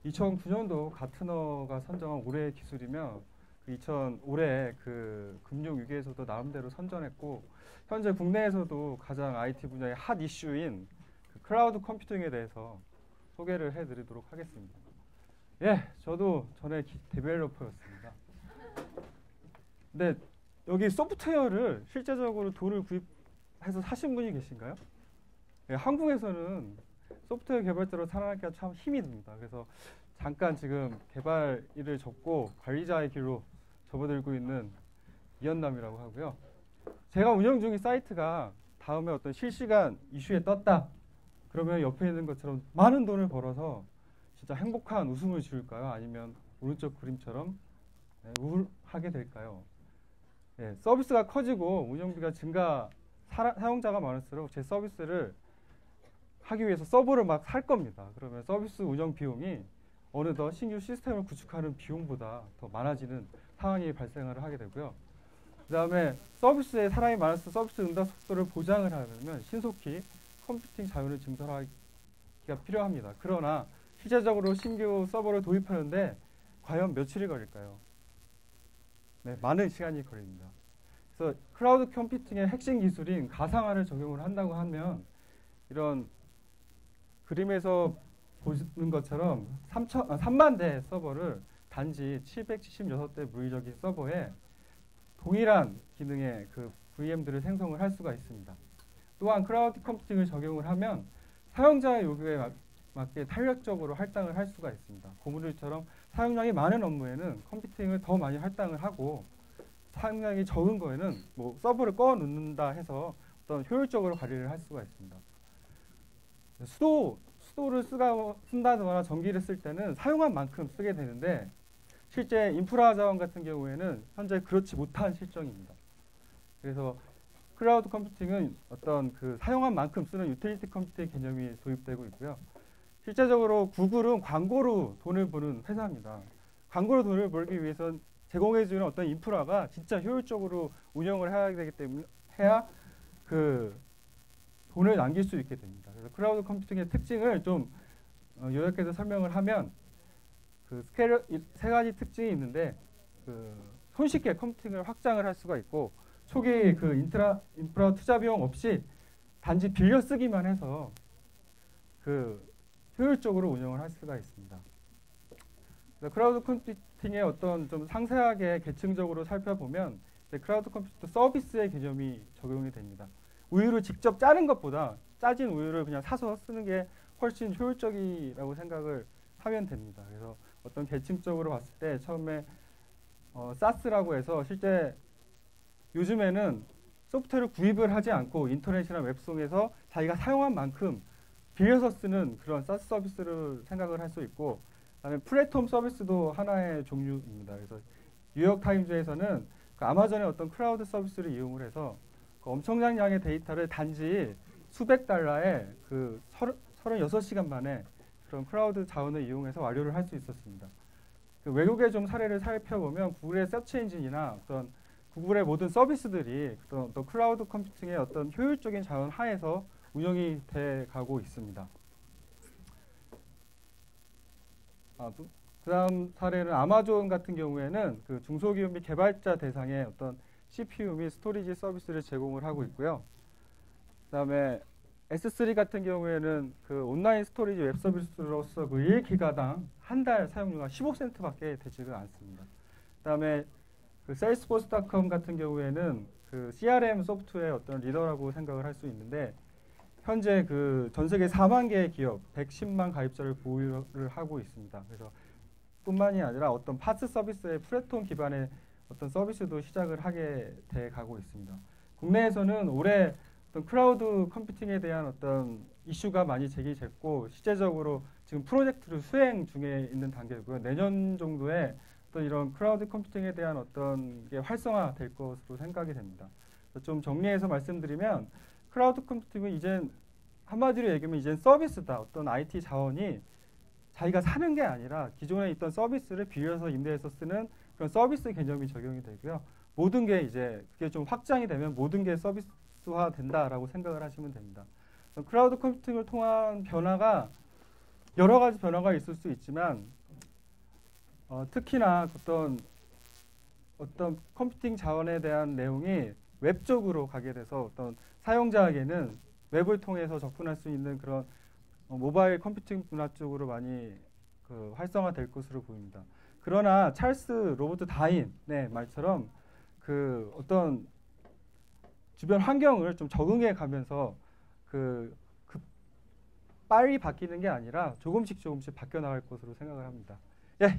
2009년도 가트너가 선정한 올해의 기술이며 올해 그 금융위기에서도 나름대로 선전했고 현재 국내에서도 가장 IT 분야의 핫 이슈인 그 클라우드 컴퓨팅에 대해서 소개를 해드리도록 하겠습니다. 예, 저도 전에 데벨로퍼였습니다. 근데 여기 소프트웨어를 실제적으로 돈을 구입해서 사신 분이 계신가요? 예, 한국에서는 소프트웨어 개발자로 살아남기가 참 힘이 듭니다. 그래서 잠깐 지금 개발 일을 접고 관리자의 길로 접어들고 있는 이현남이라고 하고요. 제가 운영 중인 사이트가 다음에 어떤 실시간 이슈에 떴다. 그러면 옆에 있는 것처럼 많은 돈을 벌어서 진짜 행복한 웃음을 지을까요? 아니면 오른쪽 그림처럼 우울하게 될까요? 예, 서비스가 커지고 운영비가 증가, 사용자가 많을수록 제 서비스를 하기 위해서 서버를 막 살 겁니다. 그러면 서비스 운영 비용이 어느덧 신규 시스템을 구축하는 비용보다 더 많아지는 상황이 발생을 하게 되고요. 그 다음에 서비스에 사람이 많아서 서비스 응답 속도를 보장을 하려면 신속히 컴퓨팅 자율을 증설하기가 필요합니다. 그러나 실제적으로 신규 서버를 도입하는데 과연 며칠이 걸릴까요? 네, 많은 시간이 걸립니다. 그래서 클라우드 컴퓨팅의 핵심 기술인 가상화를 적용을 한다고 하면 이런 그림에서 보시는 것처럼 3만 대의 서버를 단지 776대 물리적인 서버에 동일한 기능의 그 VM들을 생성을 할 수가 있습니다. 또한 클라우드 컴퓨팅을 적용을 하면 사용자의 요구에 맞게 탄력적으로 할당을 할 수가 있습니다. 고무줄처럼 사용량이 많은 업무에는 컴퓨팅을 더 많이 할당을 하고 사용량이 적은 거에는 뭐 서버를 꺼 놓는다 해서 어떤 효율적으로 관리를 할 수가 있습니다. 수도를 쓴다거나 전기를 쓸 때는 사용한 만큼 쓰게 되는데 실제 인프라 자원 같은 경우에는 현재 그렇지 못한 실정입니다. 그래서 클라우드 컴퓨팅은 어떤 그 사용한 만큼 쓰는 유틸리티 컴퓨팅 개념이 도입되고 있고요. 실제적으로 구글은 광고로 돈을 버는 회사입니다. 광고로 돈을 벌기 위해서는 제공해주는 어떤 인프라가 진짜 효율적으로 운영을 해야 되기 때문에 해야 그 돈을 남길 수 있게 됩니다. 그래서 클라우드 컴퓨팅의 특징을 좀 요약해서 설명을 하면 그 세 가지 특징이 있는데 그 손쉽게 컴퓨팅을 확장을 할 수가 있고 초기 그 인프라 투자 비용 없이 단지 빌려 쓰기만 해서 그 효율적으로 운영을 할 수가 있습니다. 클라우드 컴퓨팅의 어떤 좀 상세하게 계층적으로 살펴보면 클라우드 컴퓨터 서비스의 개념이 적용이 됩니다. 우유를 직접 짜는 것보다 짜진 우유를 그냥 사서 쓰는 게 훨씬 효율적이라고 생각을 하면 됩니다. 그래서 어떤 계층적으로 봤을 때 처음에 SaaS라고 해서 실제 요즘에는 소프트웨어를 구입을 하지 않고 인터넷이나 웹송에서 자기가 사용한 만큼 빌려서 쓰는 그런 SaaS 서비스를 생각을 할 수 있고 그다음에 플랫폼 서비스도 하나의 종류입니다. 그래서 뉴욕타임즈에서는 그 아마존의 어떤 클라우드 서비스를 이용을 해서 그 엄청난 양의 데이터를 단지 수백 달러에 그 36시간 만에 그런 클라우드 자원을 이용해서 완료를 할 수 있었습니다. 그 외국의 좀 사례를 살펴보면 구글의 서치 엔진이나 어떤 구글의 모든 서비스들이 어떤 클라우드 컴퓨팅의 어떤 효율적인 자원 하에서 운영이 돼 가고 있습니다. 그 다음 사례는 아마존 같은 경우에는 그 중소기업 및 개발자 대상의 어떤 CPU 및 스토리지 서비스를 제공을 하고 있고요. 그 다음에 S3 같은 경우에는 그 온라인 스토리지 웹 서비스로서 그 1기가당 한 달 사용료가 15센트밖에 되지가 않습니다. 그 다음에 그 salesforce.com 같은 경우에는 그 CRM 소프트웨어 어떤 리더라고 생각을 할 수 있는데 현재 그 전 세계 4만 개의 기업 110만 가입자를 보유를 하고 있습니다. 그래서 뿐만이 아니라 어떤 파스 서비스의 플랫폼 기반의 어떤 서비스도 시작을 하게 돼 가고 있습니다. 국내에서는 올해 어떤 클라우드 컴퓨팅에 대한 어떤 이슈가 많이 제기됐고 실제적으로 지금 프로젝트를 수행 중에 있는 단계고요. 내년 정도에 어떤 이런 클라우드 컴퓨팅에 대한 어떤 게 활성화될 것으로 생각이 됩니다. 좀 정리해서 말씀드리면 클라우드 컴퓨팅은 이젠 한마디로 얘기하면 이젠 서비스다. 어떤 IT 자원이 자기가 사는 게 아니라 기존에 있던 서비스를 빌려서 임대해서 쓰는 그런 서비스 개념이 적용이 되고요. 모든 게 이제 그게 좀 확장이 되면 모든 게 서비스화 된다라고 생각을 하시면 됩니다. 클라우드 컴퓨팅을 통한 변화가 여러 가지 변화가 있을 수 있지만 특히나 어떤 컴퓨팅 자원에 대한 내용이 웹 쪽으로 가게 돼서 어떤 사용자에게는 웹을 통해서 접근할 수 있는 그런 모바일 컴퓨팅 문화 쪽으로 많이 활성화될 것으로 보입니다. 그러나 찰스 로버트 다인의 말처럼 어떤 주변 환경을 좀 적응해 가면서 빨리 바뀌는 게 아니라 조금씩 바뀌어 나갈 것으로 생각을 합니다. 예,